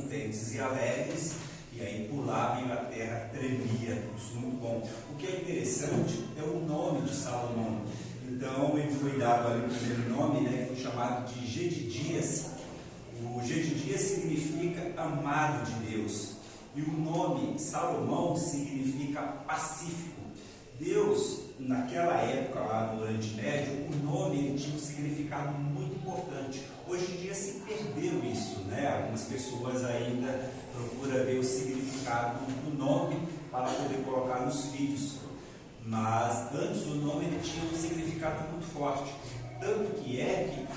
contentes e alegres, e aí pulavam e a terra tremia. Isso muito bom. O que é interessante é o nome de Salomão. Então ele foi dado ali o primeiro nome, né, que foi chamado de Gedidias. O Gedidias significa amado de Deus, e o nome Salomão significa pacífico. Deus, naquela época lá no Oriente Médio, o nome ele tinha um significado muito importante. Hoje em dia se perdeu isso, né? Algumas pessoas ainda procuram ver o significado do nome para poder colocar nos filhos. Mas antes o nome ele tinha um significado muito forte. Tanto que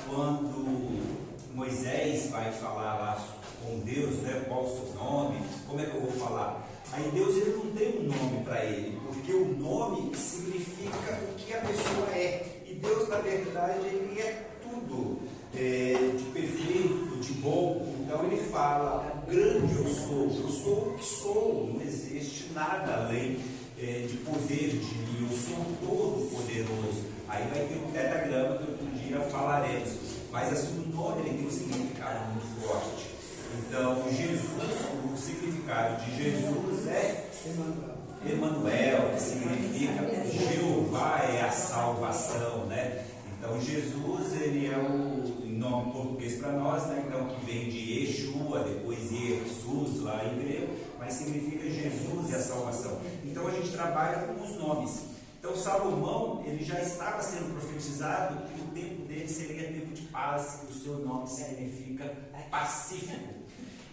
quando Moisés vai falar lá com Deus, né? Qual o seu nome? Como é que eu vou falar? Aí Deus ele não tem um nome para ele, porque o nome significa o que a pessoa é. E Deus, na verdade, ele é tudo de perfeito, de bom. Então ele fala, grande eu sou o que sou, não existe nada além de poder de mim, eu sou todo poderoso. Aí vai ter um tetragrama que outro dia falaremos. Mas assim, o nome ele tem um significado muito forte. Então, Jesus, o significado de Jesus é Emanuel, que significa Jeová é a salvação, né? Então, Jesus, ele é o nome português para nós, né? Então, que vem de Yeshua, depois Jesus, lá em grego, mas significa Jesus é a salvação. Então, a gente trabalha com os nomes. Então, Salomão, ele já estava sendo profetizado que o tempo dele seria tempo de paz, e o seu nome significa pacífico.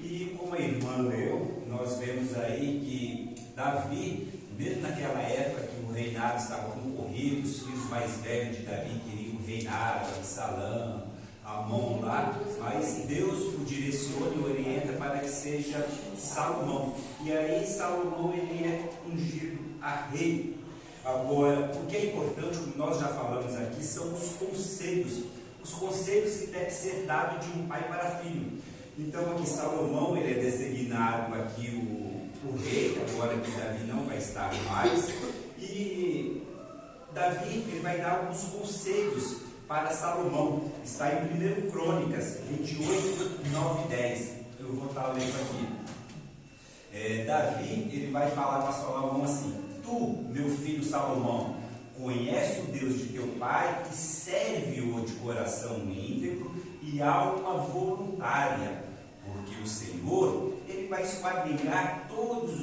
E como a irmã leu, nós vemos aí que Davi, mesmo naquela época que o reinado estava concorrido, os filhos mais velhos de Davi queriam reinar, Absalão, Amon lá, mas Deus o direciona e orienta para que seja Salomão. E aí Salomão ele é ungido a rei. Agora, o que é importante, como nós já falamos aqui, são os conselhos que devem ser dados de um pai para filho. Então aqui Salomão ele é designado aqui o rei, agora que Davi não vai estar mais, e Davi ele vai dar alguns conselhos para Salomão. Está em 1 Crônicas 28, 9 e 10. Eu vou estar lendo aqui. Davi ele vai falar para Salomão assim: tu, meu filho Salomão, conhece o Deus de teu pai e serve-o de coração íntegro e alma voluntária, porque o Senhor ele vai esquadrinhar todos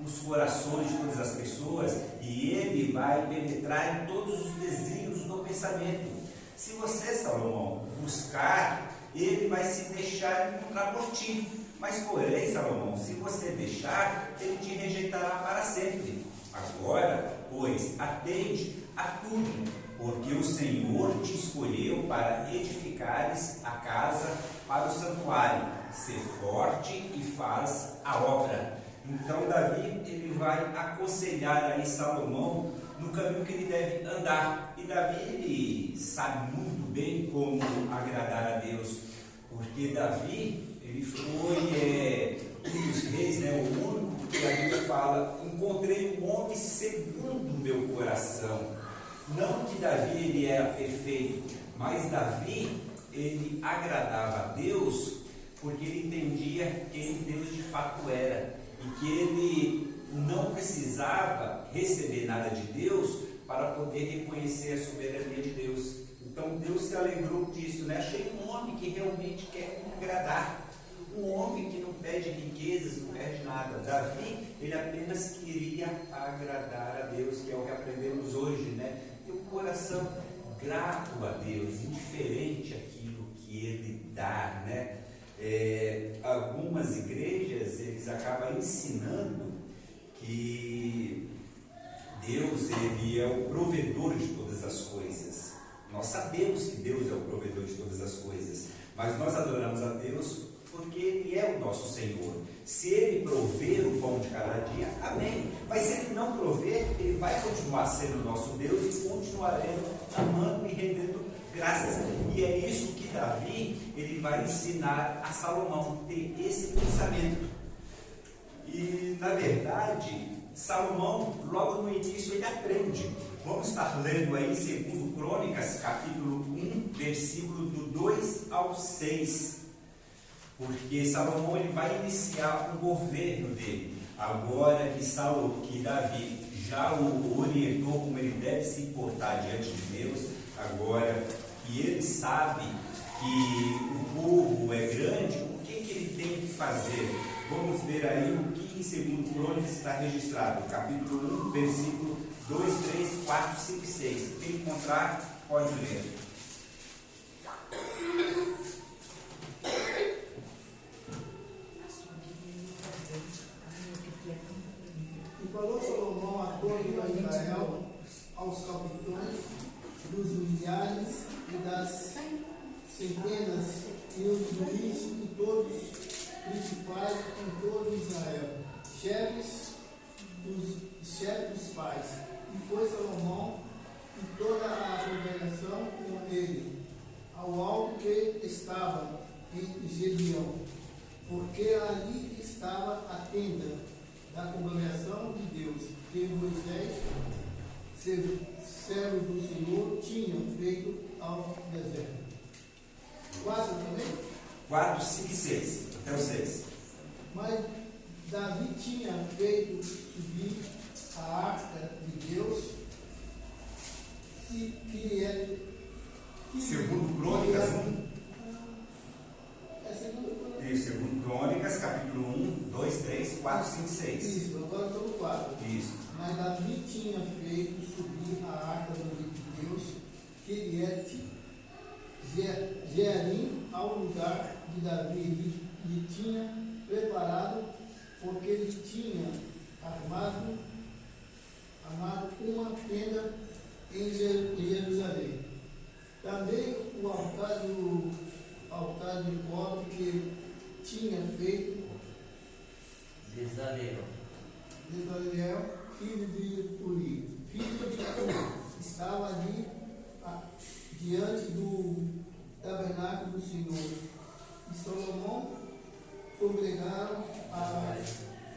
os corações de todas as pessoas e ele vai penetrar em todos os desígnios do pensamento. Se você, Salomão, buscar, ele vai se deixar encontrar por ti. Mas porém, Salomão, se você deixar, ele te rejeitará para sempre. Agora, pois, atende a tudo, porque o Senhor te escolheu para edificares a casa para o santuário. Ser forte e faz a obra. Então Davi ele vai aconselhar aí Salomão no caminho que ele deve andar. E Davi ele sabe muito bem como agradar a Deus, porque Davi ele foi um dos reis, né, o único que a Bíblia fala: encontrei um homem segundo o meu coração. Não que Davi ele era perfeito, mas Davi ele agradava a Deus porque ele entendia quem Deus de fato era e que ele não precisava receber nada de Deus para poder reconhecer a soberania de Deus. Então Deus se alegrou disso, né? Achei um homem que realmente quer me agradar, um homem que não pede riquezas, não pede nada. Davi, ele apenas queria agradar a Deus, que é o que aprendemos hoje, né? Ter um coração grato a Deus, indiferente àquilo que ele dá, né? Algumas igrejas eles acabam ensinando que Deus ele é o provedor de todas as coisas. Nós sabemos que Deus é o provedor de todas as coisas, mas nós adoramos a Deus porque Ele é o nosso Senhor. Se Ele prover o pão de cada dia, amém. Mas se Ele não prover, Ele vai continuar sendo nosso Deus e continuaremos amando e rendendo graças. E é isso que Davi ele vai ensinar a Salomão, ter esse pensamento. E na verdade, Salomão, logo no início, ele aprende. Vamos estar lendo aí 2 Crônicas, capítulo 1, versículo do 2 ao 6. porque Salomão ele vai iniciar o governo dele. Agora que Davi já o orientou como ele deve se portar diante de Deus, agora que ele sabe que o povo é grande, o que ele tem que fazer? Vamos ver aí o que em 2 Crônicas está registrado, capítulo 1, versículo 2, 3, 4, 5 e 6. Quem encontrar, pode ler. E falou Salomão a todo Israel, aos capitães dos milhares e das centenas, e os juízes e todos os principais em todo Israel, chefes dos pais. E foi Salomão e toda a congregação com ele, ao alto que estava em Gedeão, porque ali estava a tenda da congregação de Deus, que Moisés, servo do Senhor, tinha feito ao deserto. 4 também? 4, 5 e 6, até o 6. Mas Davi tinha feito subir a arca de Deus e que é. Segundo Crônicas 1. É segundo Crônicas. Isso, segundo Crônicas, capítulo 1, 2, 3, 4, 5 e 6. Isso, agora estou no 4. Isso. Mas Davi tinha feito subir a arca de Deus, Quiriete Jearim, ao lugar de Davi, e tinha preparado, porque ele tinha armado uma tenda em Jerusalém. Também o altar de cobre que tinha feito Bezaleel, filho de Uri, estava ali diante do tabernáculo do Senhor. E Salomão congregaram a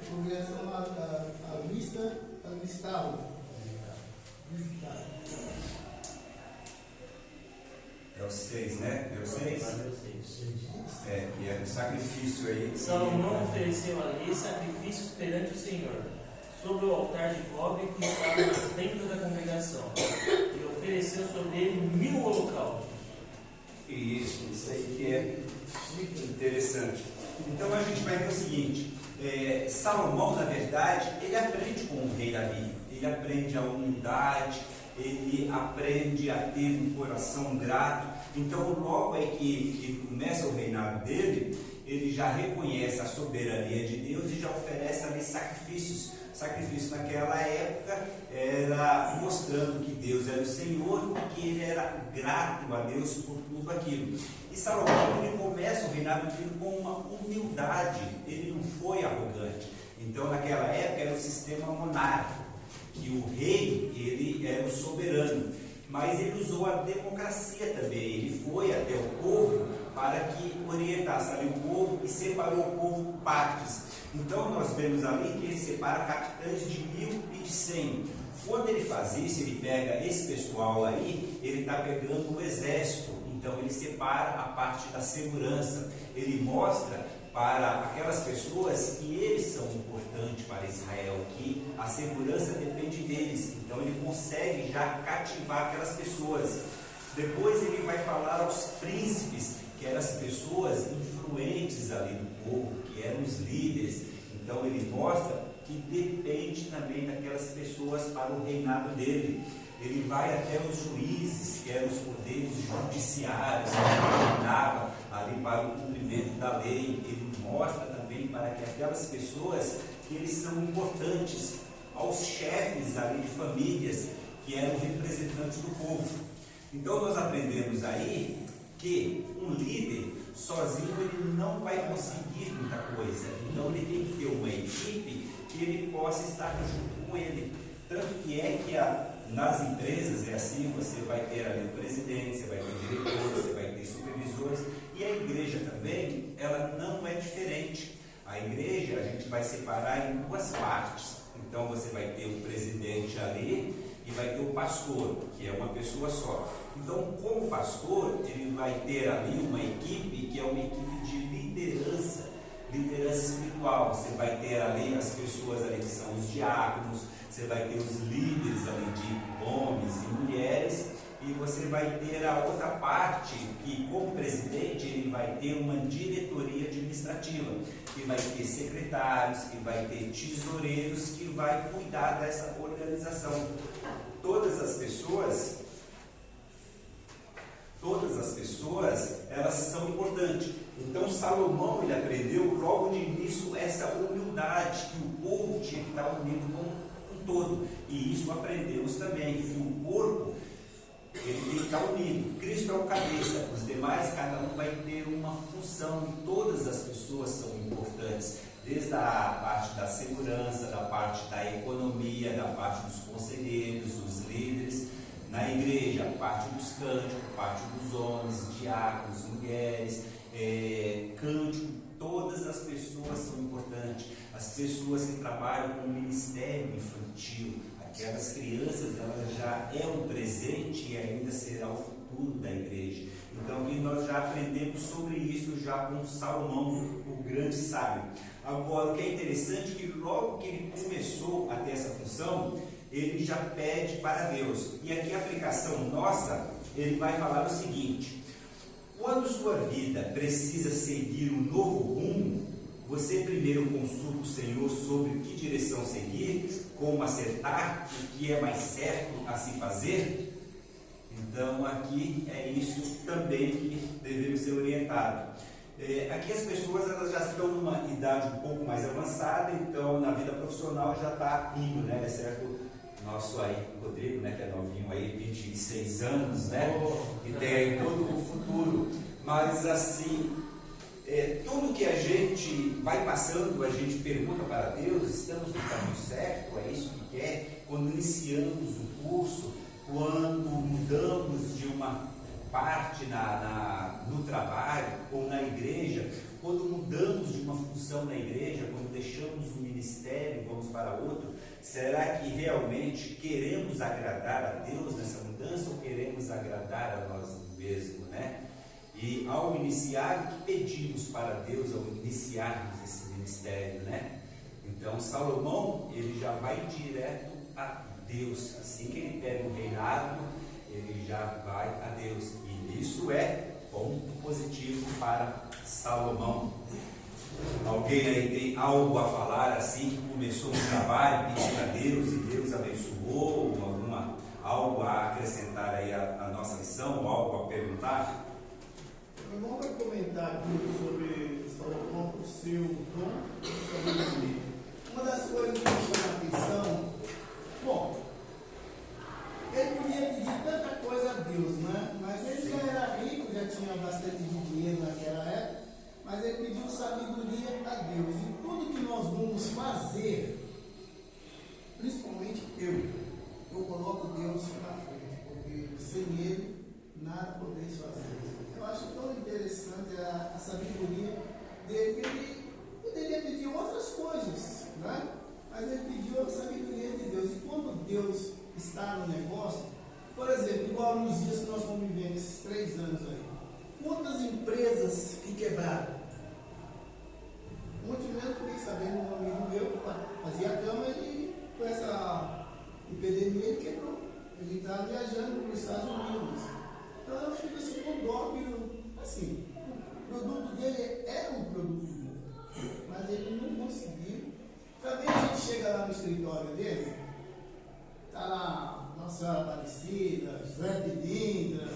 congregação à vista, avistava. É o 6, né? É o 6? É, que é o sacrifício aí. Salomão ofereceu ali sacrifícios perante o Senhor, sobre o altar de cobre que estava na tenda da congregação, e ofereceu sobre ele 1000 holocaustos. Isso aí que é interessante. Então a gente vai ver o seguinte, Salomão, na verdade, ele aprende com o rei Davi, ele aprende a humildade, ele aprende a ter um coração grato. Então logo aí que começa o reinado dele, ele já reconhece a soberania de Deus e já oferece ali sacrifícios. Sacrifício naquela época era mostrando que Deus era o Senhor e que ele era grato a Deus por tudo aquilo. E Salomão, ele começa o reinado dele com uma humildade, ele não foi arrogante. Então naquela época era o sistema monárquico, que o rei, ele era o soberano, mas ele usou a democracia também, ele foi até o povo para que orientasse ali o povo e separou o povo por partes. Então nós vemos ali que ele separa capitães de 1000 e de 100. Quando ele faz isso, ele pega esse pessoal aí, ele está pegando o exército, então ele separa a parte da segurança, ele mostra para aquelas pessoas que eles são importantes para Israel, que a segurança depende deles, então ele consegue já cativar aquelas pessoas. Depois ele vai falar aos príncipes, que eram as pessoas influentes ali do povo, que eram os líderes. Então ele mostra que depende também daquelas pessoas para o reinado dele. Ele vai até os juízes, que eram os poderes judiciários, que reinavam ali para o cumprimento da lei. Ele mostra também para que aquelas pessoas que eles são importantes, aos chefes ali de famílias, que eram representantes do povo. Então nós aprendemos aí que um líder sozinho ele não vai conseguir muita coisa. Então ele tem que ter uma equipe que ele possa estar junto com ele. Tanto que nas empresas é assim, você vai ter ali o presidente, você vai ter diretores, você vai ter supervisores, e a igreja também, ela não é diferente. A igreja a gente vai separar em duas partes. Então você vai ter o presidente ali e vai ter o pastor, que é uma pessoa só. Então, como pastor, ele vai ter ali uma equipe que é uma equipe de liderança espiritual. Você vai ter ali as pessoas ali que são os diáconos, você vai ter os líderes ali de homens e mulheres, e você vai ter a outra parte que, como presidente, ele vai ter uma diretoria administrativa, que vai ter secretários, que vai ter tesoureiros, que vai cuidar dessa organização. Todas as pessoas, elas são importantes. Então Salomão, ele aprendeu logo de início essa humildade, que o povo tinha que estar unido com um todo. E isso aprendemos também, que o corpo, ele tem que estar unido. Cristo é o cabeça, os demais, cada um vai ter uma função, e todas as pessoas são importantes, desde a parte da segurança, da parte da economia, da parte dos conselheiros, dos líderes, na igreja, a parte dos cânticos, a parte dos homens, diáconos, mulheres, cântico, todas as pessoas são importantes. As pessoas que trabalham com o ministério infantil, aquelas crianças, elas já é um presente e ainda será o futuro da igreja. Então, e nós já aprendemos sobre isso já com Salomão, o grande sábio. Agora, o que é interessante é que logo que ele começou a ter essa função, ele já pede para Deus. E aqui a aplicação nossa, ele vai falar o seguinte: quando sua vida precisa seguir um novo rumo, você primeiro consulta o Senhor sobre que direção seguir, como acertar, o que é mais certo a se fazer? Então aqui é isso também que devemos ser orientados. Aqui as pessoas, elas já estão numa idade um pouco mais avançada, então na vida profissional já está indo, né? Certo? Nosso aí, Rodrigo, né, que é novinho aí, 26 anos, né? E tem aí todo o futuro. Mas assim, tudo que a gente vai passando, a gente pergunta para Deus: estamos no caminho certo? É isso que quer? Quando iniciamos o curso, quando mudamos de uma parte no trabalho ou na igreja, quando mudamos de uma função na igreja, quando deixamos o ministério e vamos para outro, será que realmente queremos agradar a Deus nessa mudança ou queremos agradar a nós mesmos, né? E ao iniciar, o que pedimos para Deus ao iniciarmos esse ministério, né? Então Salomão, ele já vai direto a Deus. Assim que ele pega o reinado, ele já vai a Deus. E isso é ponto positivo para Salomão. Alguém aí tem algo a falar assim, que começou um trabalho, pedindo a Deus e Deus abençoou, algo a acrescentar aí a nossa lição, algo a perguntar? Eu não vou comentar aqui sobre Salomão, o seu dom e sabedoria. Uma das coisas que me chama a atenção, bom, ele podia pedir tanta coisa a Deus, né? Mas ele já era rico, já tinha bastante dinheiro naquela época, mas ele pediu sabedoria a Deus. E tudo que nós vamos fazer, principalmente eu coloco Deus na frente, porque sem ele nada podeis fazer. Eu acho tão interessante a sabedoria dele, que ele poderia pedir outras coisas, né? Mas ele pediu a sabedoria de Deus. E quando Deus está no negócio, por exemplo, igual nos dias que nós estamos vivendo, esses 3 anos aí, quantas empresas que quebraram? Muito menos fiquei sabendo, um amigo meu fazia cama e com essa epidemia ele quebrou. Ele estava viajando para os Estados Unidos. Então eu fico assim com dó, que assim, o produto dele era um produto bom, mas ele não conseguiu. Também a gente chega lá no escritório dele, está lá Nossa Senhora Aparecida, José Pedintra,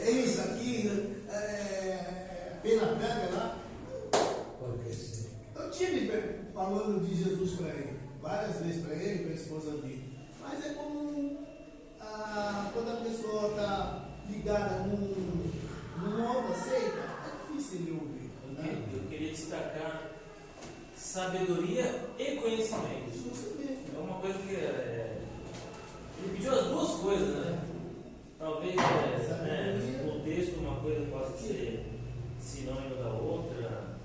é isso aqui, Pena Branca lá. Eu tive falando de Jesus para ele, várias vezes para ele e para a esposa dele, mas é como quando a pessoa está ligada numa outra seita, é difícil ele ouvir. Né? Eu queria destacar sabedoria e conhecimento. É uma coisa que ele pediu as duas coisas, né? Talvez no texto uma coisa possa ser sinônimo da outra,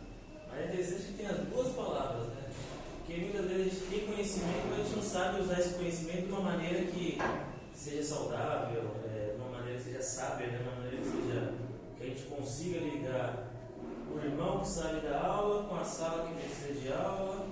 mas é interessante que tem as duas palavras, né? Porque muitas vezes a gente tem conhecimento, mas a gente não sabe usar esse conhecimento de uma maneira que seja saudável, de uma maneira que seja sábia, de uma maneira que a gente consiga ligar o irmão que sabe dar aula, com a sala que precisa de aula,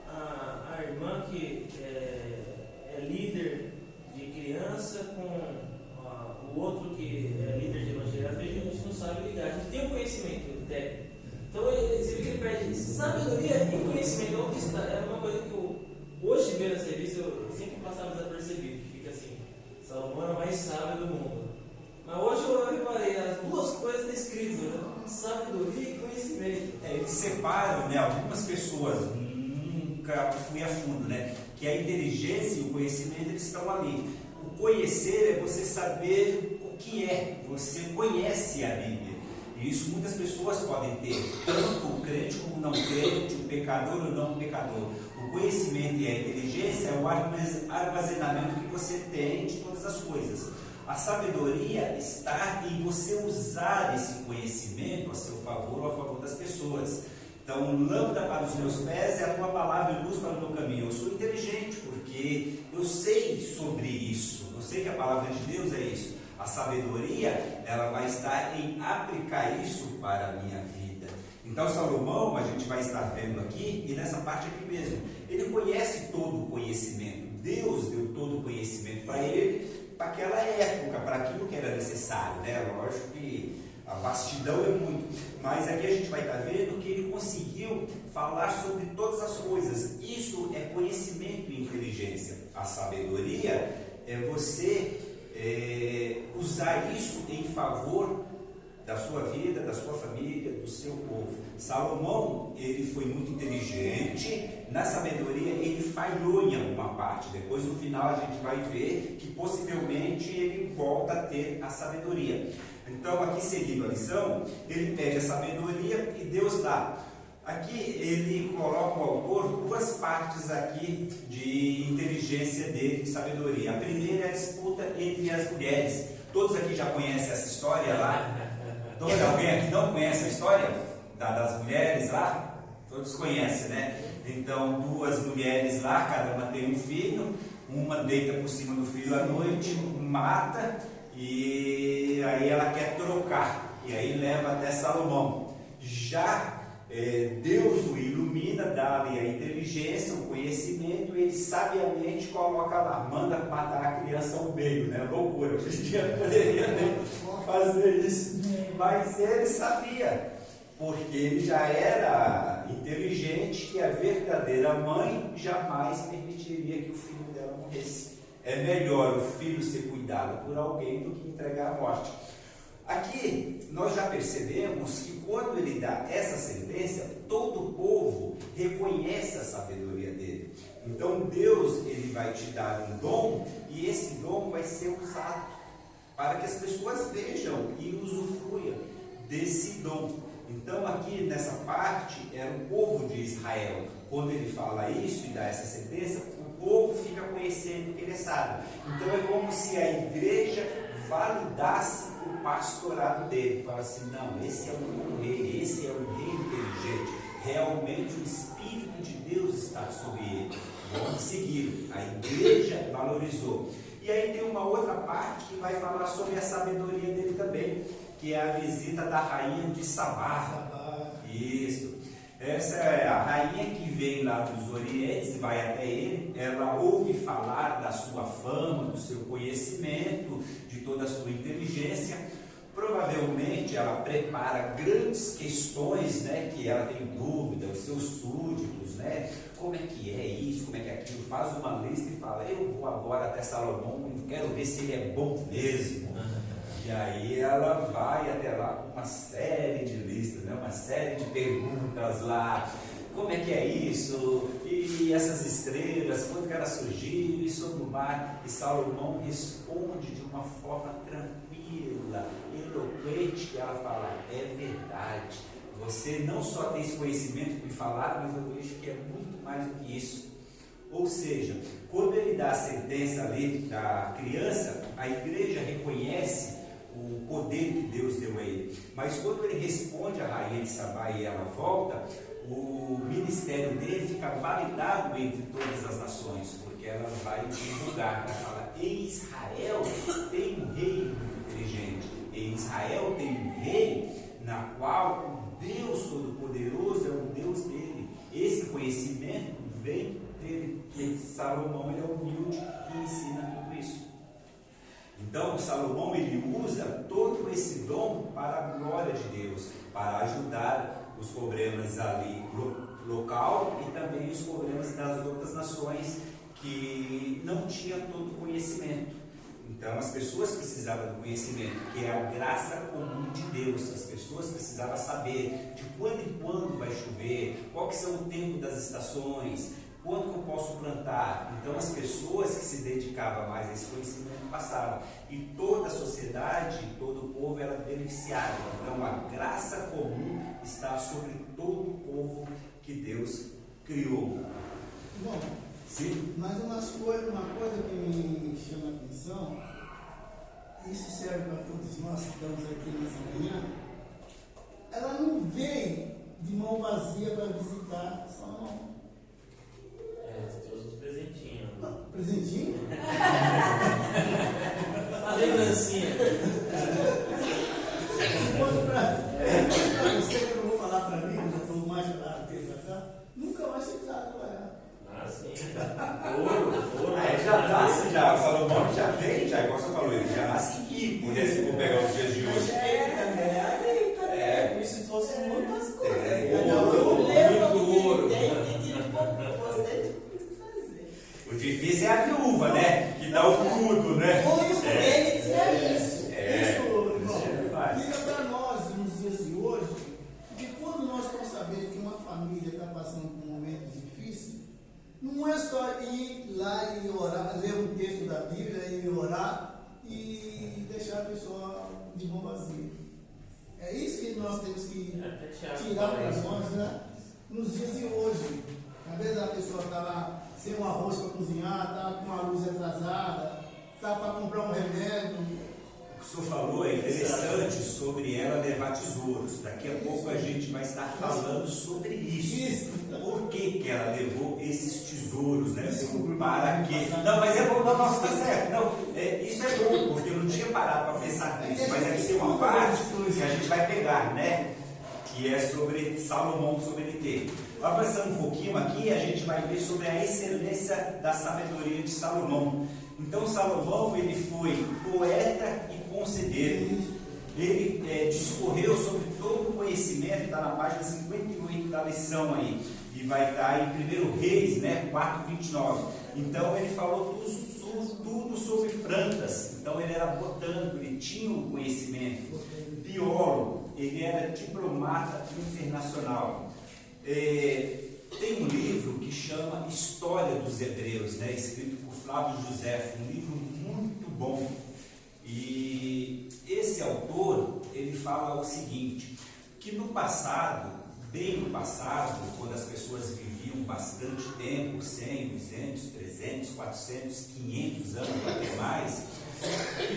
a irmã que é líder de criança, com o outro que é líder de evangelho. A gente não sabe ligar, a gente tem um conhecimento técnico. Então você vê que ele perde sabedoria e conhecimento. Onde está? É uma coisa que eu, hoje vendo essa revista, eu sempre passava desapercebido, que fica assim: Salomão é o mais sábio do mundo. Mas hoje eu reparei, as duas coisas estão escritas, né? Sabedoria e conhecimento. Eles separam, né? Algumas pessoas, nunca fui a fundo, né? Que a inteligência e o conhecimento eles estão ali. O conhecer é você saber o que é, você conhece a Bíblia. E isso muitas pessoas podem ter, tanto o crente como o não crente, o pecador ou não pecador. O conhecimento e a inteligência é o armazenamento que você tem de todas as coisas. A sabedoria está em você usar esse conhecimento a seu favor ou a favor das pessoas. Então, lâmpada para os meus pés é a tua palavra e luz para o meu caminho. Eu sou inteligente porque eu sei sobre isso. Eu sei que a palavra de Deus é isso. A sabedoria, ela vai estar em aplicar isso para a minha vida. Então, Salomão, a gente vai estar vendo aqui, e nessa parte aqui mesmo, ele conhece todo o conhecimento. Deus deu todo o conhecimento para ele, para aquela época, para aquilo que era necessário, né? Lógico que a vastidão é muito, mas aqui a gente vai estar vendo que ele conseguiu falar sobre todas as coisas. Isso é conhecimento e inteligência. A sabedoria é você usar isso em favor da sua vida, da sua família, do seu povo. Salomão, ele foi muito inteligente, na sabedoria ele falhou em alguma parte. Depois no final a gente vai ver que possivelmente ele volta a ter a sabedoria. Então aqui seguindo a lição, ele pede a sabedoria e Deus dá. Aqui ele coloca o autor duas partes aqui de inteligência dele, de sabedoria. A primeira é a disputa entre as mulheres. Todos aqui já conhecem essa história lá? Alguém aqui não conhece a história das mulheres lá? Todos conhecem, né? Então, duas mulheres lá, cada uma tem um filho, uma deita por cima do filho à noite, mata, e aí ela quer trocar, e aí leva até Salomão. Já Deus o ilumina, dá-lhe a inteligência, o conhecimento, e ele sabiamente coloca lá, manda matar a criança ao meio, né? Loucura, hoje em dia não poderia nem fazer isso, mas ele sabia, porque ele já era inteligente, que a verdadeira mãe jamais permitiria que o filho dela morresse. É melhor o filho ser cuidado por alguém do que entregar a morte. Aqui nós já percebemos que quando ele dá essa sentença, todo o povo reconhece a sabedoria dele. Então Deus, ele vai te dar um dom, e esse dom vai ser usado para que as pessoas vejam e usufruam desse dom. Então aqui nessa parte era o povo de Israel. Quando ele fala isso e dá essa sentença, o povo fica conhecendo que ele é sábio. Então é como se a igreja validasse o pastorado dele. Fala assim: não, esse é um rei, esse é um rei inteligente. Realmente o Espírito de Deus está sobre ele. Vamos seguir. A igreja valorizou. E aí tem uma outra parte que vai falar sobre a sabedoria dele também, que é a visita da rainha de Sabá. Isso. Essa é a rainha que vem lá dos Orientes, vai até ele, ela ouve falar da sua fama, do seu conhecimento, de toda a sua inteligência. Provavelmente ela prepara grandes questões, né, que ela tem dúvida, os seus súditos, né, como é que é isso, como é que é aquilo, faz uma lista e fala: eu vou agora até Salomão, quero ver se ele é bom mesmo. E aí ela vai até lá com uma série de listas, né? Uma série de perguntas lá. Como é que é isso? E essas estrelas, quando que elas surgiram? E sobre o mar? E Salomão responde de uma forma tranquila, eloquente, que ela fala: é verdade. Você não só tem esse conhecimento que me falaram, mas eu vejo que é muito mais do que isso. Ou seja, quando ele dá a sentença ali da criança, a igreja reconhece o poder que Deus deu a ele. Mas quando ele responde à rainha de Sabá e ela volta, o ministério dele fica validado entre todas as nações, porque ela vai divulgar. Ela fala: em Israel tem um rei muito inteligente, em Israel tem um rei na qual o Deus Todo-Poderoso é o Deus dele. Esse conhecimento vem dele, que Salomão ele é humilde e ensina tudo isso. Então, Salomão ele usa todo esse dom para a glória de Deus, para ajudar os problemas ali local e também os problemas das outras nações que não tinham todo o conhecimento. Então, as pessoas precisavam do conhecimento, que é a graça comum de Deus. As pessoas precisavam saber de quando em quando vai chover, qual que são o tempo das estações, quando que eu posso plantar. Então, as pessoas que se dedicavam mais a esse conhecimento passavam. E toda a sociedade, todo o povo era beneficiado. Então, a graça comum está sobre todo o povo que Deus criou. Bom, sim? Mas uma coisa que me chama a atenção, isso serve para todos nós que estamos aqui nessa manhã, ela não vem de mão vazia para visitar Salomão. Trouxe uns presentinhos. Não, presentinho? Uma lembrancinha. Quando para você que eu não vou falar para mim, eu já estou mais claro que ele já nunca vai ser trabalhar. Ah, sim. Ouro. Aí já nasce, já. O Salomão já vem, já, igual você falou, ele já nasce rico, né? Se for pegar os dias de hoje. Isso trouxe muitas coisas. Muito ouro. O difícil é a viúva, né? Que dá o tudo, né? Ele tinha isso. Isso fica para nós nos dias de hoje, que quando nós estamos sabendo que uma família está passando por um momento difícil, não é só ir lá e orar, ler um texto da Bíblia e orar e deixar a pessoa de mão vazia. É isso que nós temos que tirar para nós, né? Nos dias de hoje. Às vezes a pessoa está lá sem um arroz para cozinhar, está com uma luz atrasada, está para comprar um remédio. O que o senhor falou é interessante sobre ela levar tesouros. Daqui a pouco a gente vai estar falando sobre isso. Por que ela levou esses tesouros, né? Para quê? Não, mas é bom, não, está certo. Não, isso é bom, porque eu não tinha parado para pensar nisso. Mas aqui tem uma parte que a gente vai pegar, né? Que é sobre Salomão, sobre ele ter. Avançando um pouquinho aqui, a gente vai ver sobre a excelência da sabedoria de Salomão. Então, Salomão, ele foi poeta e conselheiro. Ele discorreu sobre todo o conhecimento, está na página 58 da lição aí. E vai estar em 1 Reis, né, 4:29. Então, ele falou tudo sobre plantas. Então, ele era botânico, ele tinha um conhecimento. Biólogo, ele era diplomata internacional. Tem um livro que chama História dos Hebreus, né, escrito por Flávio José, um livro muito bom. E esse autor, ele fala o seguinte, que no passado, bem no passado, quando as pessoas viviam bastante tempo, 100, 200, 300, 400, 500 anos, até mais,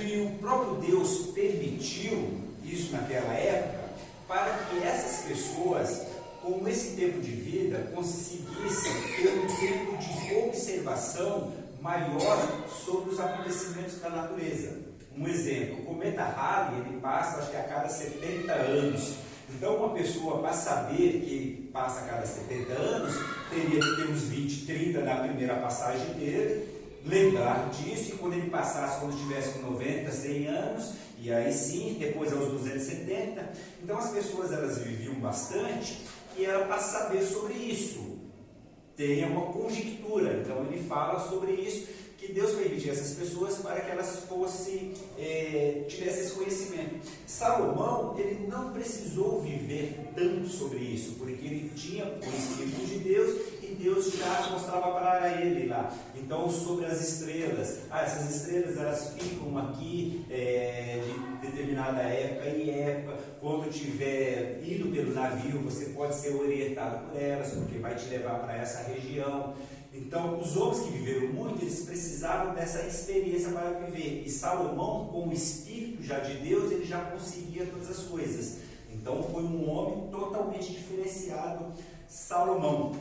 e o próprio Deus permitiu isso naquela época, para que essas pessoas, com esse tempo de vida, conseguissem ter um tempo de observação maior sobre os acontecimentos da natureza. Um exemplo, o cometa Halley, ele passa, acho que a cada 70 anos. Então, uma pessoa, para saber que ele passa a cada 70 anos, teria que ter uns 20, 30 na primeira passagem dele, lembrar disso, e quando ele passasse, quando estivesse com 90, 100 anos, e aí sim, depois aos 270. Então, as pessoas, elas viviam bastante, e era para saber sobre isso. Tem uma conjectura, então ele fala sobre isso, que Deus permitia essas pessoas para que elas fossem, tivessem esse conhecimento. Salomão, ele não precisou viver tanto sobre isso, porque ele tinha o conhecimento de Deus e Deus já mostrava para ele lá. Então, sobre as estrelas, essas estrelas elas ficam aqui de determinada época e época. Quando estiver indo pelo navio, você pode ser orientado por elas, porque vai te levar para essa região. Então, os homens que viveram muito, eles precisavam dessa experiência para viver. E Salomão, com o Espírito já de Deus, ele já conseguia todas as coisas. Então, foi um homem totalmente diferenciado, Salomão.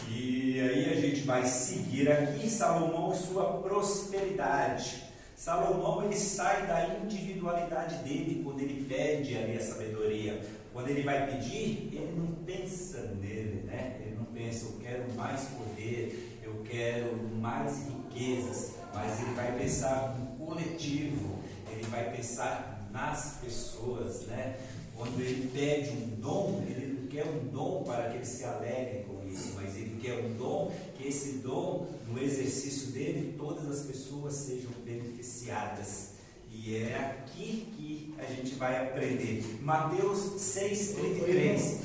E aí a gente vai seguir aqui, Salomão e sua prosperidade. Salomão, ele sai da individualidade dele quando ele pede ali a sabedoria. Quando ele vai pedir, ele não pensa nele, né? Ele não pensa, eu quero mais poder, eu quero mais riquezas, mas ele vai pensar no coletivo, ele vai pensar nas pessoas, né? Quando ele pede um dom, ele não quer um dom para que ele se alegre com isso, mas ele quer um dom, que esse dom, no exercício dele, todas as pessoas sejam beneficiadas. E é aqui que a gente vai aprender. Mateus 6,33.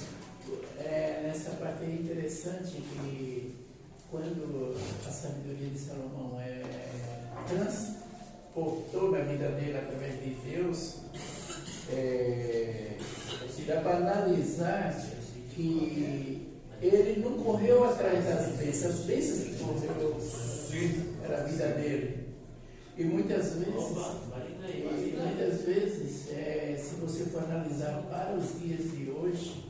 Nessa parte é interessante que quando a sabedoria de Salomão transportou na vida dele através de Deus, dá para analisar que ele não correu atrás das bênçãos, as bênçãos que correu era a vida dele. E muitas vezes, se você for analisar para os dias de hoje,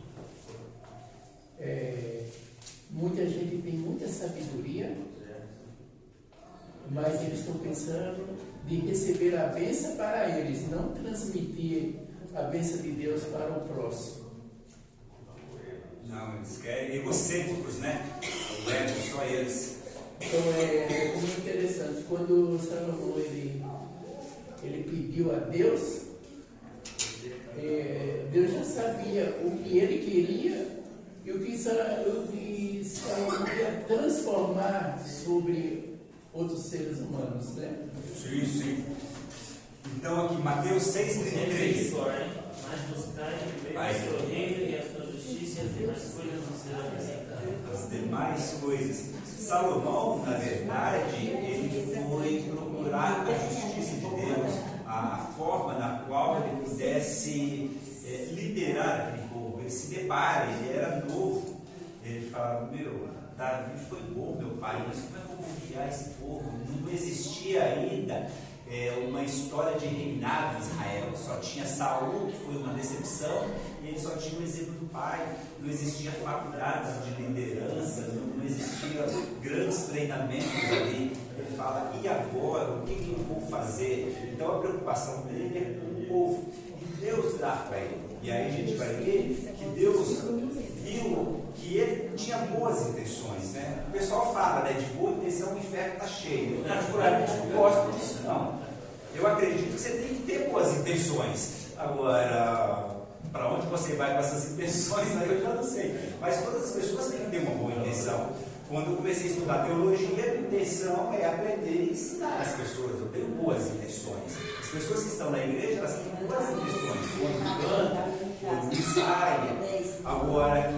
muita gente tem muita sabedoria, mas eles estão pensando de receber a bênção para eles, não transmitir a bênção de Deus para o próximo. Não, eles querem egocêntricos, né? O ego, só eles. Então é muito interessante. Quando Salomão ele pediu a Deus, Deus já sabia o que ele queria e o que Salomão ia transformar sobre outros seres humanos, né? Sim, sim. Então aqui, Mateus 6,33. Mas buscai primeiro o seu reino e a sua justiça, e as demais coisas não serão acrescentadas. As demais coisas. Salomão, na verdade, ele foi procurar a justiça de Deus, a forma na qual ele pudesse liderar aquele povo. Ele se depara, ele era novo. Ele fala, Davi foi bom, meu pai, mas como é que eu vou guiar esse povo? Não existia ainda uma história de reinado em Israel. Só tinha Saul, que foi uma decepção, e ele só tinha o exemplo do pai. Não existia faculdades de liderança, não existia grandes treinamentos ali. Ele fala, e agora? O que eu vou fazer? Então a preocupação dele é com o povo, e Deus dá para ele. E aí a gente vai ver que Deus viu que ele tinha boas intenções, né? O pessoal fala, né, de boa intenção o inferno está cheio. Eu particularmente não gosto disso, não. Eu acredito que você tem que ter boas intenções. Agora, para onde você vai com essas intenções, aí eu já não sei. Mas todas as pessoas têm que ter uma boa intenção. Quando eu comecei a estudar teologia, a minha intenção é aprender e ensinar as pessoas. Eu tenho boas intenções. As pessoas que estão na igreja, elas têm boas intenções. Quando cantam, quando ensaiam. Agora,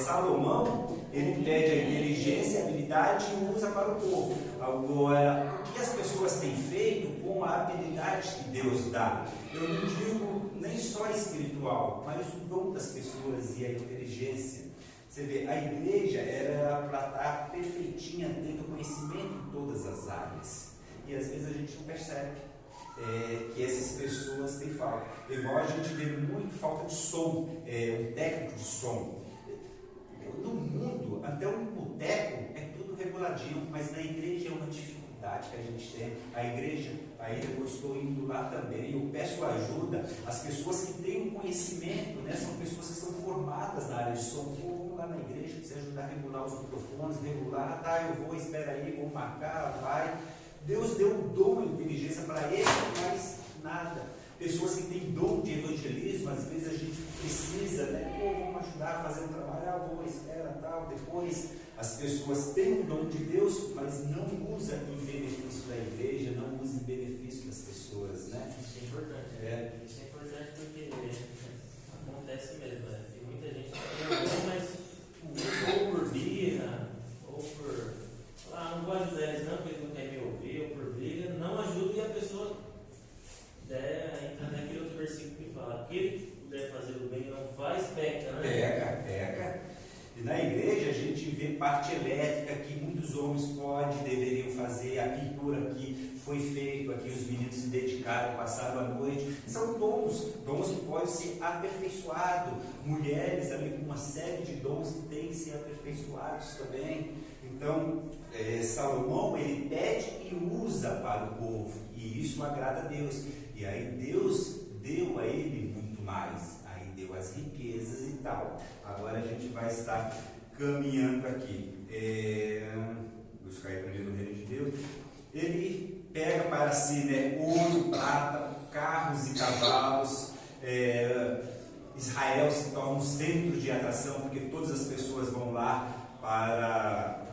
Salomão, ele pede a inteligência, a habilidade e usa para o povo. Agora, o que as pessoas têm feito com a habilidade que Deus dá? Eu não digo nem só espiritual, mas o dom das pessoas e a inteligência. Você vê, a igreja era para estar perfeitinha, tendo conhecimento em todas as áreas. E às vezes a gente não percebe que essas pessoas têm falta. Igual a gente vê muito falta de som, um técnico de som. No mundo, até um boteco é tudo reguladinho, mas na igreja é uma dificuldade que a gente tem. A igreja, aí eu estou indo lá também, eu peço ajuda. As pessoas que têm um conhecimento, né, são pessoas que são formadas na área de som. Vamos lá na igreja, precisa ajudar a regular os microfones, regular, tá, eu vou, espera aí, vou marcar, vai. Deus deu um dom de inteligência para ele, mas nada. Pessoas que têm dom de evangelismo, às vezes a gente precisa, né? Vamos ajudar a fazer um trabalho, vou, espera, tal, depois. As pessoas têm o dom de Deus, mas não usam em benefício da igreja, não usam em benefício das pessoas, né? Isso é importante. Isso é importante porque acontece mesmo, né? Tem muita gente que tem dom, mas ou por birra, ou por... não vou ajudar eles não, porque eles não querem me ouvir, ou por briga, não ajuda e a pessoa entra naquele outro versículo que fala, aquele que puder fazer o bem não faz, peca, né? Pega. E na igreja a gente vê parte elétrica que muitos homens deveriam fazer, a pintura que foi feita, aqui os meninos se dedicaram, passaram a noite. São dons que podem ser aperfeiçoados. Mulheres ali com uma série de dons que têm que ser aperfeiçoados também. Então, Salomão, ele pede e usa para o povo. E e isso agrada a Deus. E aí Deus deu a ele muito mais, aí deu as riquezas e tal. Agora a gente vai estar caminhando aqui. Buscar aí primeiro o reino de Deus. Ele pega para si, né, ouro, prata, carros e cavalos. Israel se torna um centro de atração, porque todas as pessoas vão lá para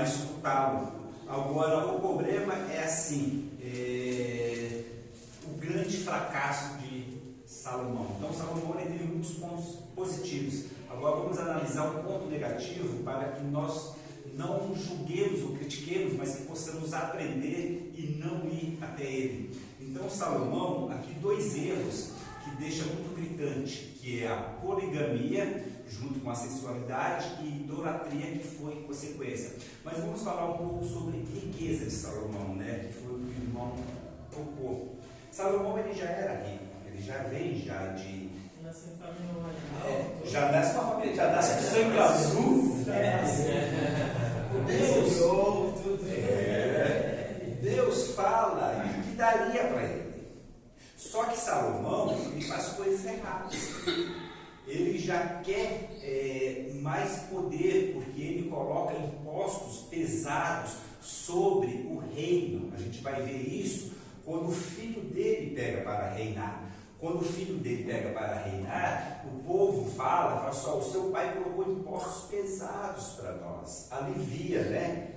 escutá-lo. Agora, o problema é assim, o grande fracasso de Salomão. Então, Salomão ele teve muitos pontos positivos. Agora, vamos analisar um ponto negativo para que nós não julguemos ou critiquemos, mas que possamos aprender e não ir até ele. Então, Salomão, aqui 2 erros que deixa muito gritante, que é a poligamia, junto com a sensualidade, e idolatria, que foi consequência. Mas vamos falar um pouco sobre riqueza de Salomão, né? Que foi o que o irmão tocou. Salomão ele já era rico, ele já vem já de... Nasceu em família já nasce uma família, já nasce com sangue azul. Deus fala que daria para ele. Só que Salomão ele faz coisas erradas. Ele já quer mais poder, porque ele coloca impostos pesados sobre o reino. A gente vai ver isso quando o filho dele pega para reinar. Quando o filho dele pega para reinar, o povo fala só, o seu pai colocou impostos pesados para nós, alivia, né?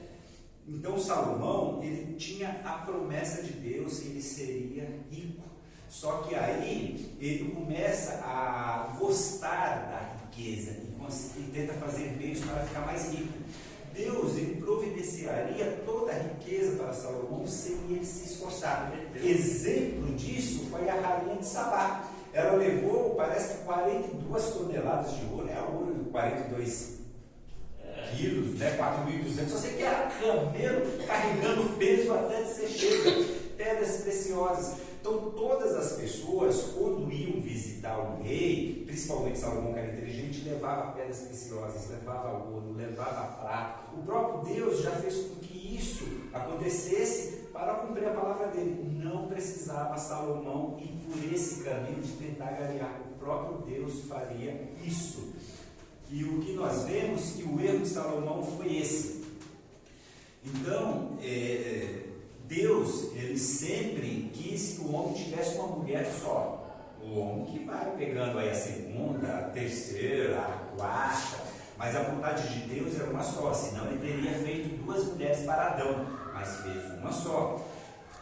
Então Salomão, ele tinha a promessa de Deus que ele seria rico. Só que aí ele começa a gostar da riqueza e tenta fazer meios para ficar mais rico. Deus, ele providenciaria toda a riqueza para Salomão sem ele se esforçar. Exemplo disso foi a rainha de Sabá. Ela levou, parece que 42 toneladas de ouro, ouro 42 quilos, né, 4.200. Você que era camelo carregando peso até você chega, pedras preciosas. Então todas as pessoas, quando iam visitar o rei, principalmente Salomão, que era inteligente, levava pedras preciosas, levava ouro, levava prata. O próprio Deus já fez com que isso acontecesse para cumprir a palavra dele. Não precisava Salomão ir por esse caminho de tentar ganhar. O próprio Deus faria isso. E o que nós vemos que o erro de Salomão foi esse. Então, Deus, ele sempre quis que o homem tivesse uma mulher só. O homem que vai pegando aí a segunda, a terceira, a quarta, mas a vontade de Deus era uma só, senão ele teria feito 2 mulheres para Adão, mas fez uma só.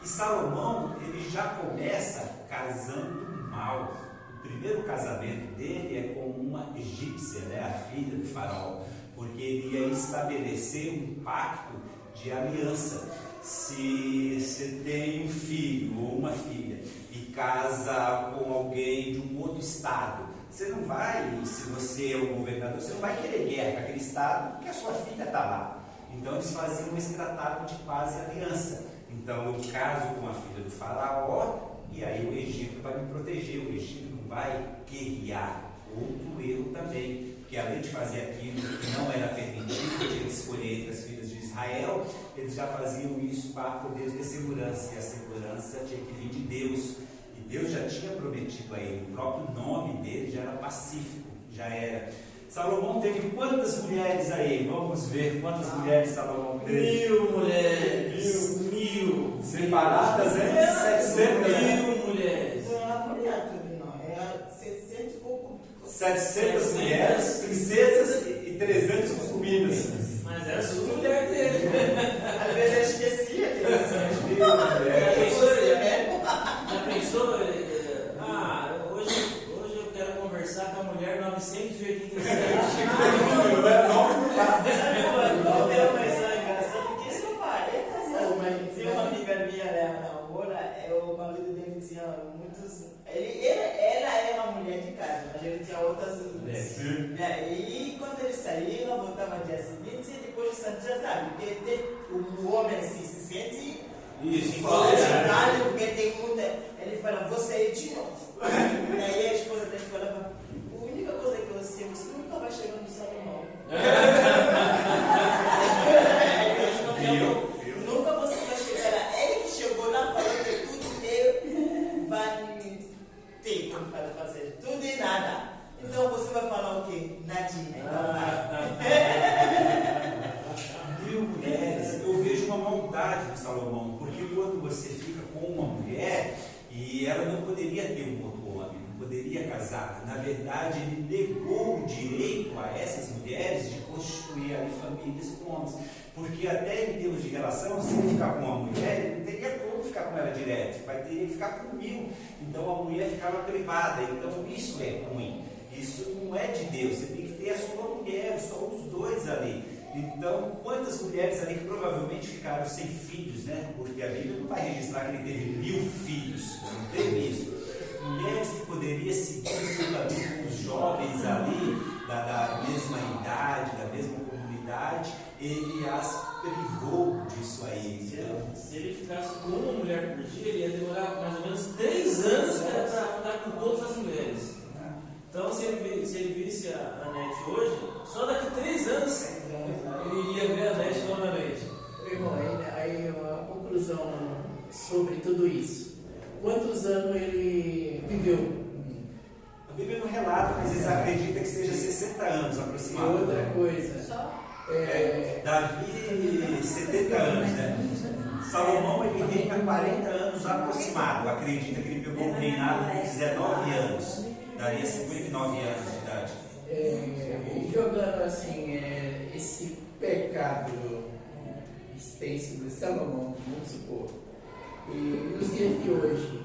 E Salomão, ele já começa casando mal. O primeiro casamento dele é com uma egípcia, né, a filha do faraó, porque ele ia estabelecer um pacto de aliança. Se você tem um filho ou uma filha e casa com alguém de um outro estado, você não vai, se você é o governador, você não vai querer guerra com aquele estado, porque a sua filha está lá. Então eles faziam esse tratado de paz e aliança. Então eu caso com a filha do faraó e aí o Egito vai me proteger, o Egito não vai guerrear. Outro erro também, porque além de fazer aquilo que não era permitido, tinha que escolher entre as filhas de Israel, eles já faziam isso para poder ter segurança, e a segurança tinha que vir de Deus, e Deus já tinha prometido a ele, o próprio nome dele já era pacífico, já era. Salomão teve quantas mulheres aí? Vamos ver quantas mulheres Salomão teve. 1000 mulheres. 1000. Separadas, né? 700 mulheres. Não é a mulher tudo, não. É 700 e pouco. 700 mulheres, princesas e 300 concubinas. Mas era tudo mulher dele. Às vezes eu esquecia que ele Já pensou? Hoje eu quero conversar com a mulher 987. Não é nome por lá. Porque seu pai tem uma amiga minha, né, o marido dele tinha muitos. Ela era uma mulher de casa, mas ele tinha outras mulheres. E quando ele saía, ela voltava no dia seguinte e depois o santo já sabe, porque o homem assim, se sente incomodado, porque tem muita. Ele fala, vou sair de novo. E aí a esposa dele falava, a única coisa que eu sei, você nunca vai chegar no Salomão. Nunca você vai chegar lá. Ele que chegou lá falando. poderia ter um outro homem, não poderia casar. Na verdade, ele negou o direito a essas mulheres de constituir ali famílias com homens. Porque até em termos de relação, se ele ficar com uma mulher, ele não teria como ficar com ela direto, vai ter que ficar comigo. Então a mulher ficava privada. Então isso é ruim. Isso não é de Deus. Você tem que ter a sua mulher, só os dois ali. Então, quantas mulheres ali que provavelmente ficaram sem filhos, né? Porque a Bíblia não vai registrar que ele teve 1000 filhos, não teve isso. Mulheres que poderiam seguir com os jovens ali, da mesma idade, da mesma comunidade, ele as privou disso aí. Se ele ficasse com uma mulher por dia, ele ia demorar mais ou menos 3 anos para ficar com todas as mulheres. Então, se ele visse a Anete hoje, só daqui 3 anos ele iria ver a Anete novamente. Irmão, aí a conclusão sobre tudo isso. Quantos anos ele viveu? A Bíblia não relata, mas eles acreditam que seja 60 anos E aproximadamente. outra coisa. Davi, 70 anos, né? Salomão, ele reina 40 anos aproximado. Acredita que ele pegou o reinado com 19 anos. Daria 59 anos de idade. Jogando assim, esse pecado extenso de Salomão, vamos supor, e nos dias de hoje,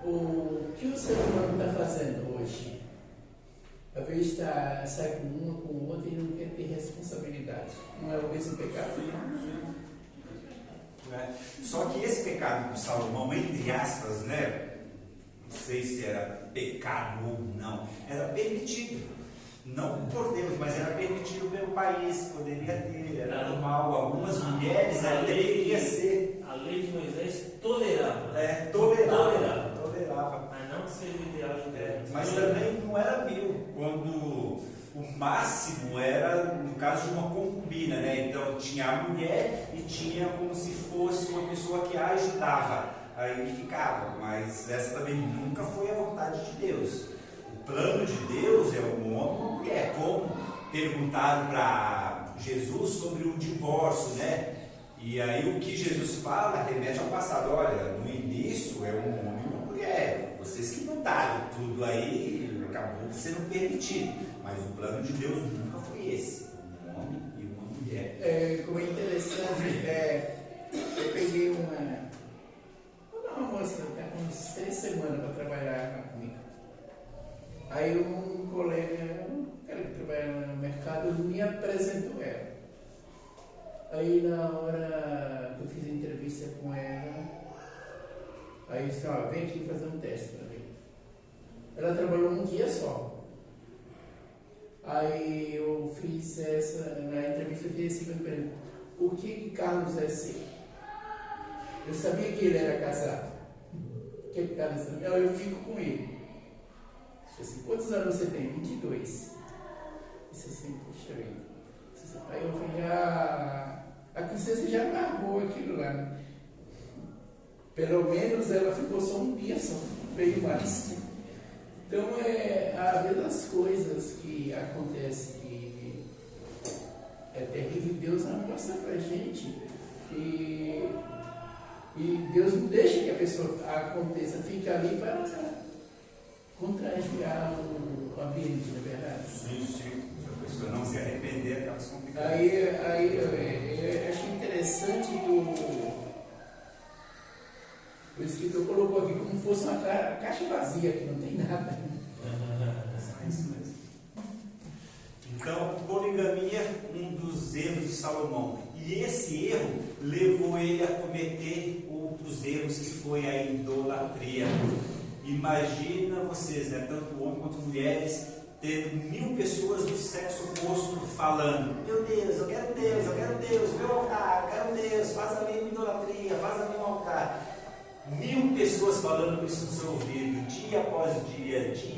o que o ser humano está fazendo hoje? Às vezes sai com uma, com outra e não quer ter responsabilidade. Não é o mesmo pecado? Só que esse pecado de Salomão, entre aspas, né? Não sei se era pecado ou não, era permitido. Não por Deus, mas era permitido pelo país, poderia ter, era normal. Algumas mulheres ainda deveriam ser. A lei de Moisés tolerava. Tolerava. Mas não que seja o ideal de Deus. Mas também não era 1000, quando o máximo era no caso de uma concubina, né? Então tinha a mulher e tinha como se fosse uma pessoa que a ajudava. Aí ele ficava, mas essa também nunca foi a vontade de Deus. O plano de Deus é um homem e uma mulher. Como perguntaram para Jesus sobre o divórcio, né? E aí o que Jesus fala remete ao passado. Olha, no início é um homem e uma mulher. Vocês que mudaram tudo aí, acabou sendo permitido. Mas o plano de Deus nunca foi esse. Um homem e uma mulher. Como é interessante, eu peguei uma moça umas 3 semanas para trabalhar comigo. Aí um colega, um cara que trabalha no mercado, me apresentou ela. Aí na hora que eu fiz a entrevista com ela, aí eu disse, vem aqui fazer um teste para mim. Ela trabalhou um dia só. Aí eu fiz na entrevista eu fiz esse pergunta, o que Carlos é ser? Eu sabia que ele era casado. O que Carlos é? Eu fico com ele. Assim, quantos anos você tem? 22. Disse assim, puxa vida. Aí eu falei, a princesa já amarrou aquilo lá. Né? Pelo menos ela ficou só um dia só, veio mais. Então, às vezes as coisas que acontecem que é terrível, Deus não mostra pra gente. E Deus não deixa que a pessoa aconteça, fica ali para contrariar o ambiente, não é verdade? Sim. Se a pessoa não se arrepender, acaba se complicando. Aí eu acho interessante que o escritor colocou aqui como se fosse uma caixa vazia, que não tem nada. É isso mesmo. Então, poligamia é um dos erros de Salomão. E esse erro levou ele a cometer outros erros, que foi a idolatria. Imagina vocês, né, tanto homens quanto mulheres, tendo 1000 pessoas do sexo oposto falando: meu Deus, eu quero Deus, meu altar, eu quero Deus, faz a minha idolatria, faz a meu altar. 1000 pessoas falando isso no seu ouvido, dia após dia, não Você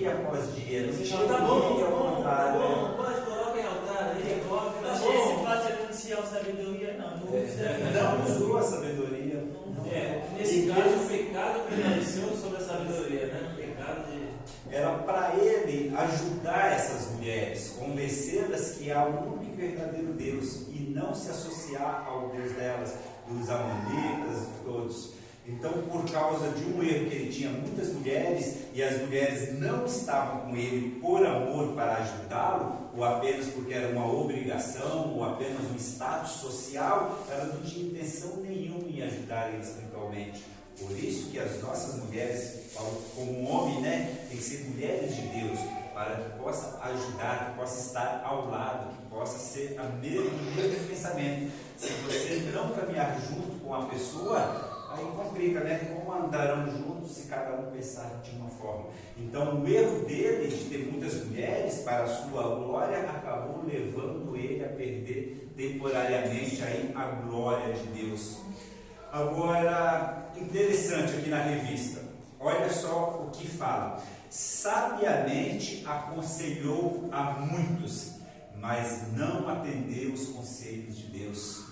tinha fala, tá bom, pode coloca em altar aí, coloca na Esse fácil anunciar sabedoria, não usou a sabedoria. Nesse caso, o pecado prevaleceu sobre a sabedoria, né? O pecado de... Era para ele ajudar essas mulheres, convencê-las que há um único e verdadeiro Deus e não se associar ao Deus delas, dos amonitas, todos. Então, por causa de um erro que ele tinha muitas mulheres e as mulheres não estavam com ele por amor para ajudá-lo, ou apenas porque era uma obrigação, ou apenas um status social, ela não tinha intenção nenhuma em ajudar ele espiritualmente. Por isso que as nossas mulheres, como homem, né, tem que ser mulheres de Deus, para que possa ajudar, que possa estar ao lado, que possa ser o mesmo pensamento. Se você não caminhar junto com a pessoa, aí complica, né? Como andarão juntos se cada um pensar de uma forma? Então, o erro dele de ter muitas mulheres para a sua glória acabou levando ele a perder temporariamente aí a glória de Deus. Agora, interessante aqui na revista, olha só o que fala. Sabiamente aconselhou a muitos, mas não atendeu os conselhos de Deus.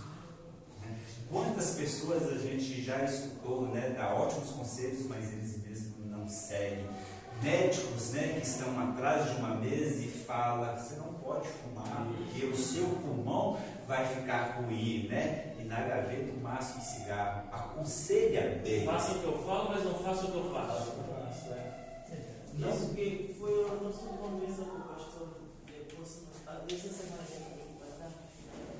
Quantas pessoas a gente já escutou, né, dar ótimos conselhos, mas eles mesmos não seguem. Médicos, né, que estão atrás de uma mesa e falam: você não pode fumar porque o seu pulmão vai ficar ruim, né? E na gaveta o maço de cigarro. Aconselha bem. Faça o que eu falo, mas não faça o que eu faço. Não, porque foi a nossa conversa com o pastor essa semana.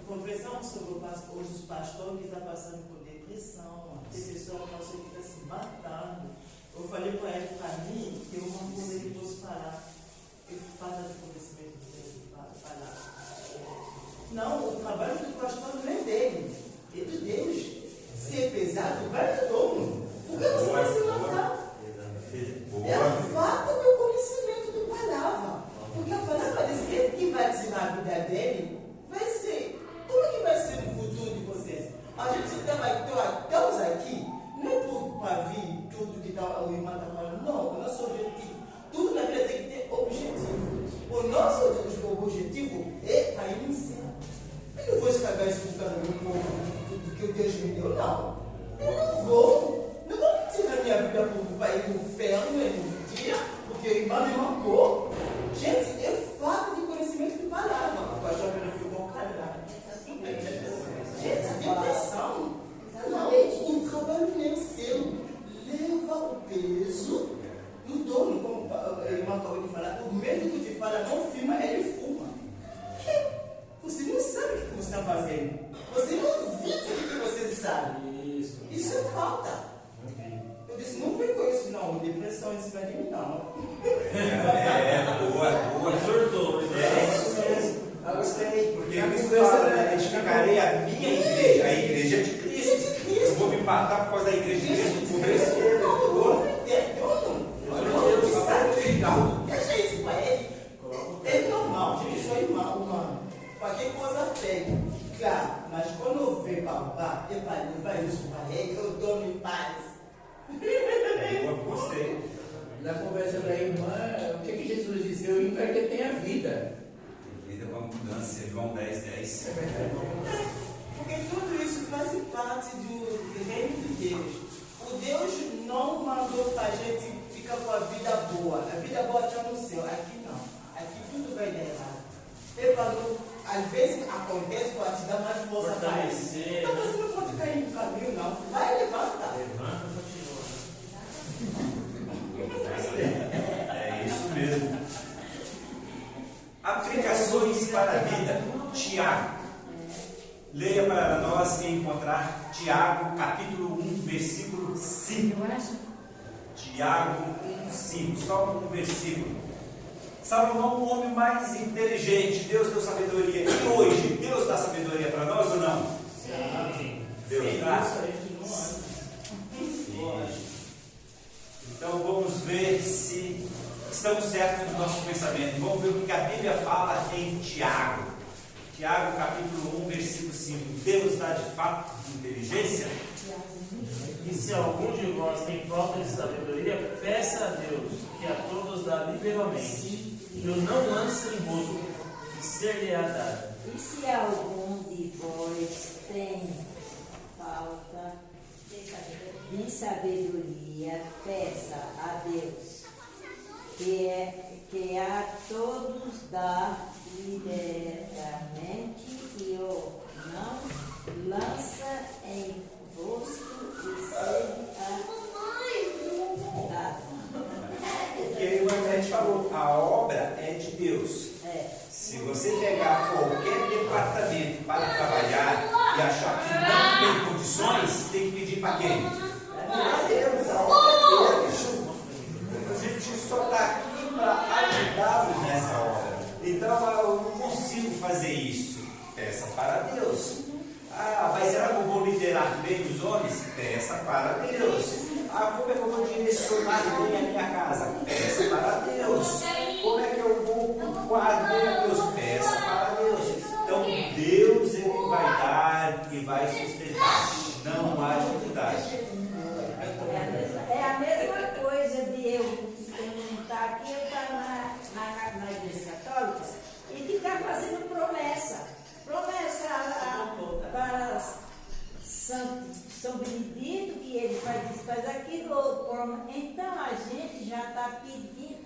Conversamos sobre os pastores que estão passando por depressão, tem pessoas que estão se matando. Eu falei para ele, para mim, que uma coisa que posso falar, eu falta de conhecimento dele, falar. Não, o trabalho do pastor não é dele, é de Deus. Se é pesado, vai de todo. Por que você vai se matar? É a falta do conhecimento da palavra. Porque a palavra diz que ele que vai dizer na vida dele vai ser. Como que vai ser o futuro de vocês? A gente estamos aqui, não é para vir tudo que o irmão está falando, não, o nosso objetivo, tudo na vida tem que ter objetivo. O nosso objetivo é cair no céu. Eu não vou escrever isso por causa do povo, tudo que Deus me deu, não. Eu não vou tirar minha vida para ir no inferno no dia, porque o irmão me mandou. Gente, é falta de conhecimento de palavra. O pastor ficou calado. Gente, depressão. Não, o trabalho não é seu. Leva o peso no dono, como o irmão acabou de falar. O médico te fala, não filma, ele fuma. Você não sabe o que você está fazendo. Você não vive o que você sabe. Isso é falta. Eu disse, não vem com isso não, depressão em cima de mim não. Boa. Surtou. É isso mesmo. Eu gostei, porque Cristo fala, né? Edificarei a minha igreja, a igreja de Cristo. Eu vou me matar por causa da igreja de Cristo. Por isso, deixa isso para ele. É normal, gente, isso é humano. Qualquer coisa pega. Claro, mas quando eu venho para o bar, eu para levar isso para ele, eu dou em paz. Eu gostei. Na conversa da irmã, o que Jesus disse? Eu vim para que tenha vida. Vida com abundância, João 10:10. Porque tudo isso faz parte do reino de Deus. O Deus não mandou para a gente ficar com a vida boa. A vida boa está no céu. Aqui não. Aqui tudo vai dar errado. Às vezes acontece para te dar mais força para ele. Então você não pode cair no caminho, não. Vai, levanta. Levanta e continua. É isso mesmo. Aplicações para a vida. Tiago. Leia para nós e encontrar Tiago, capítulo 1, versículo 5. Tiago 1:5, só um versículo. Salomão, o homem mais inteligente, Deus deu sabedoria. E hoje, Deus dá sabedoria para nós ou não? Sim. Deus dá. Então vamos ver se estamos certos no nosso pensamento. Vamos ver o que a Bíblia fala em Tiago. Tiago, capítulo 1, versículo 5. Deus dá de fato inteligência? E se algum de vós tem falta de sabedoria, peça a Deus, que a todos dá liberalmente, e o não lance em busca, e ser-lhe-á dado. E se algum de vós tem falta de sabedoria, peça a Deus, que a todos dá liberalmente e o não lança em busca e ser pedir para quem? A Deus, a obra é dele. A gente só está aqui para ajudá-los nessa hora. Então eu não consigo fazer isso. Peça para Deus. Ah, mas será que eu vou liderar bem os homens? Peça para Deus. Ah, como é que eu vou direcionar bem a minha casa? Peça para Deus. Como é que eu vou cultuar bem a Deus? Peça para Deus. Então Deus ele vai dar e vai sustentar. Não há dificuldade. É a mesma coisa de eu estar aqui, eu estar na igreja católica e ficar fazendo promessa. Promessa para São Benedito, que ele faz isso, faz aquilo. Então a gente já está pedindo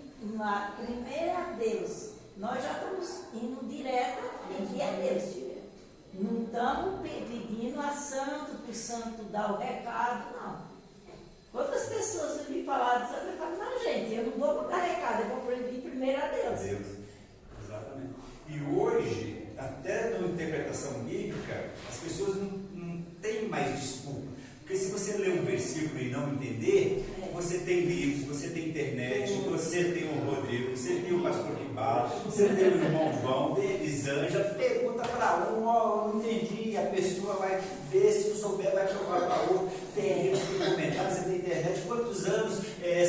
primeiro a Deus. Nós já estamos indo direto pedir a Deus. Não estamos pedindo a santo, para o santo dar o recado, não. Quantas pessoas me falaram, eu falo, não, gente, eu não vou dar recado, eu vou pedir primeiro a Deus. Deus. Exatamente. E hoje, até na interpretação bíblica, as pessoas não têm mais desculpa. Porque se você ler um versículo e não entender, você tem livros, você tem internet, você tem o Rodrigo, você tem o pastor Rimbal, você tem o irmão João, tem a Elisângela, pergunta para um, não entendi, a pessoa vai ver, se não souber, vai provar para outro. Tem livros, tem comentários, você tem internet, quantos anos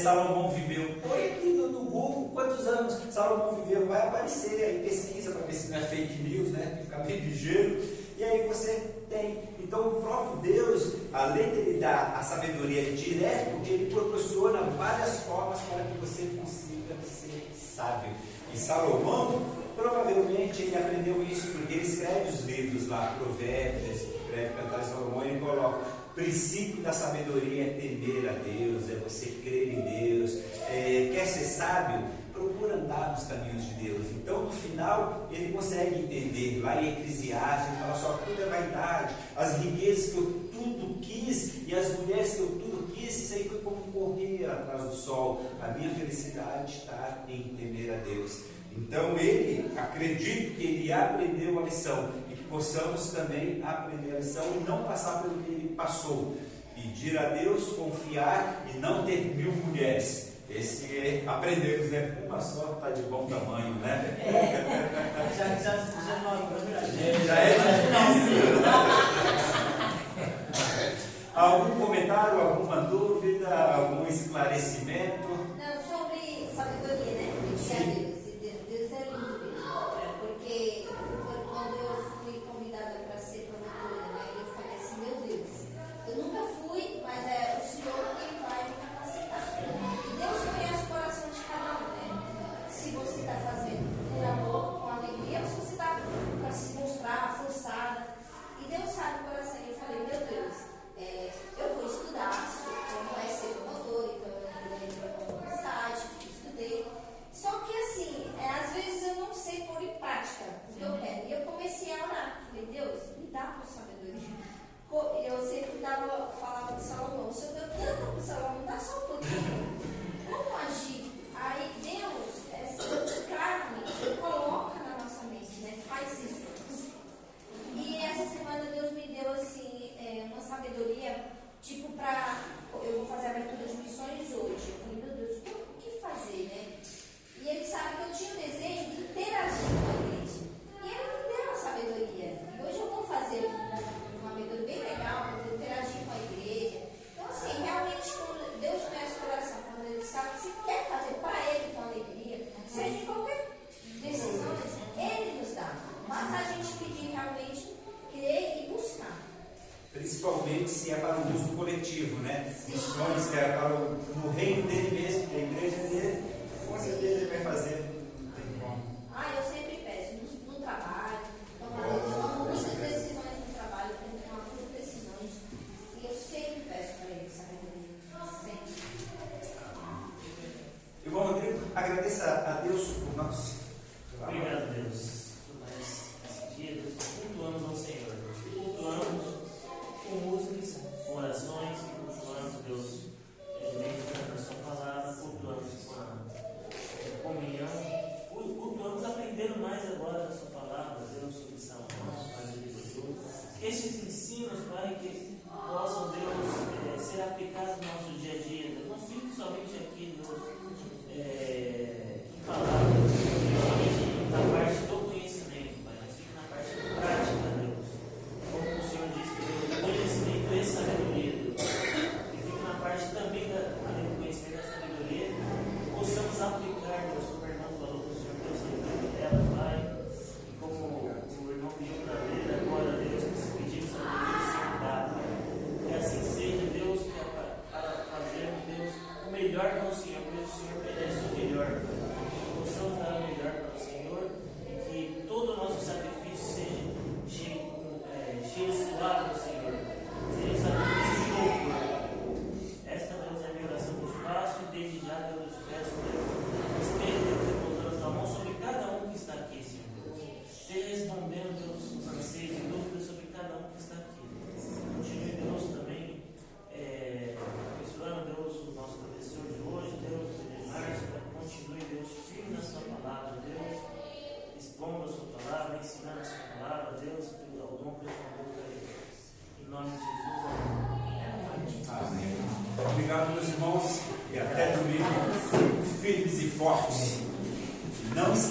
Salomão viveu? Põe aqui no Google quantos anos Salomão viveu, vai aparecer aí, pesquisa para ver se não é fake news, né? Fica meio ligeiro. E aí você tem. Então o próprio Deus, além de ele dar a sabedoria direta, ele proporciona várias formas para que você consiga ser sábio. E Salomão, provavelmente ele aprendeu isso, porque ele escreve os livros lá, Provérbios, escreve Cantares de Salomão, e ele coloca: o princípio da sabedoria é temer a Deus, é você crer em Deus. Quer ser sábio? Procura andar nos caminhos de Deus. Então, no final, ele consegue entender. Lá em Eclesiastes, ele fala só: tudo é vaidade, as riquezas que eu tudo quis e as mulheres que eu tudo quis, isso aí foi como correr atrás do sol. A minha felicidade está em temer a Deus. Então, ele, acredito que ele aprendeu a lição e que possamos também aprender a lição e não passar pelo que ele passou. Pedir a Deus, confiar e não ter 1000 mulheres. Esse aprendemos, né? Uma só está de bom tamanho, né? Já é difícil. Algum comentário, alguma dúvida, algum esclarecimento? Não, sobre sabedoria, né? Sim. Deus é lindo mesmo. Porque quando eu fui convidada para ser promotora, né, eu falei assim: meu Deus, eu nunca fui, mas é o Senhor quem vai me capacitar. E Deus conhece o coração de cada um, né? Se você está fazendo por amor, com alegria, ou se você está para se mostrar forçada. E Deus sabe o coração. E eu falei: meu Deus, eu vou estudar como é ser promotor, então eu entrei na universidade, estudei. Só que assim, às vezes eu não sei pôr em prática o que eu quero. E eu comecei a orar. Falei: Deus, me dá por sabedoria. Eu sempre falava de Salomão: o Senhor deu tanto para Salomão, dá só um pouquinho. Como agir? Aí Deus, essa carne, coloca na nossa mente, né? Faz isso. E essa semana Deus me deu assim, uma sabedoria, tipo para. Eu vou fazer a abertura de missões hoje. Eu falei: meu Deus, o que fazer, né? E ele sabe que eu tinha o desejo de interagir com a igreja. E ele me deu a sabedoria. E hoje eu vou fazer uma abertura bem legal para interagir com a igreja. Então, assim, realmente, quando Deus conhece o coração, quando ele sabe que se quer fazer para ele com alegria, seja em qualquer decisão, ele nos dá. Basta a gente pedir realmente, crer e buscar. Principalmente se é para o uso coletivo, né? Missões que é para no reino dele mesmo, que é a igreja dele, com certeza ele vai fazer. Não tem como. Eu sempre peço, no trabalho, tomo muitas decisões no trabalho, eu tenho que tomar muitas decisões, e eu sempre peço para ele sabedoria, sempre. Irmão Rodrigo, agradeça a Deus por nós. Obrigado, Deus, por mais esse dia. Deus, cultuamos ao Senhor. Cultuamos com músicas, com orações, cultuamos, Deus, meditando a Sua palavra, cultuamos com a comunhão, cultuamos aprendendo mais agora a Sua palavra, Deus, sobre Salomão, Pai de Jesus. Que esses ensinos, Pai, que possam, Deus, palavra do Senhor. Seja sacrifício de louvor. Esta, Deus, é a minha oração que eu faço e desde já, Deus, eu te peço, Deus, esteja, Deus, repousando a tua mão sobre cada um que está aqui, Senhor Deus. Esteja respondendo, Deus, os anseios e dúvidas sobre cada um que está aqui. Continue, Deus, também abençoando, Deus, o nosso professor de hoje, Deus, de Márcio, continue, Deus, firme na sua palavra, Deus, expondo a sua palavra, ensinando a sua palavra, Deus, ao dom que o Senhor deu para ele. Em nome de Jesus, amém. Amém. Obrigado, meus irmãos, e até domingo, firmes e fortes. Não esqueçam.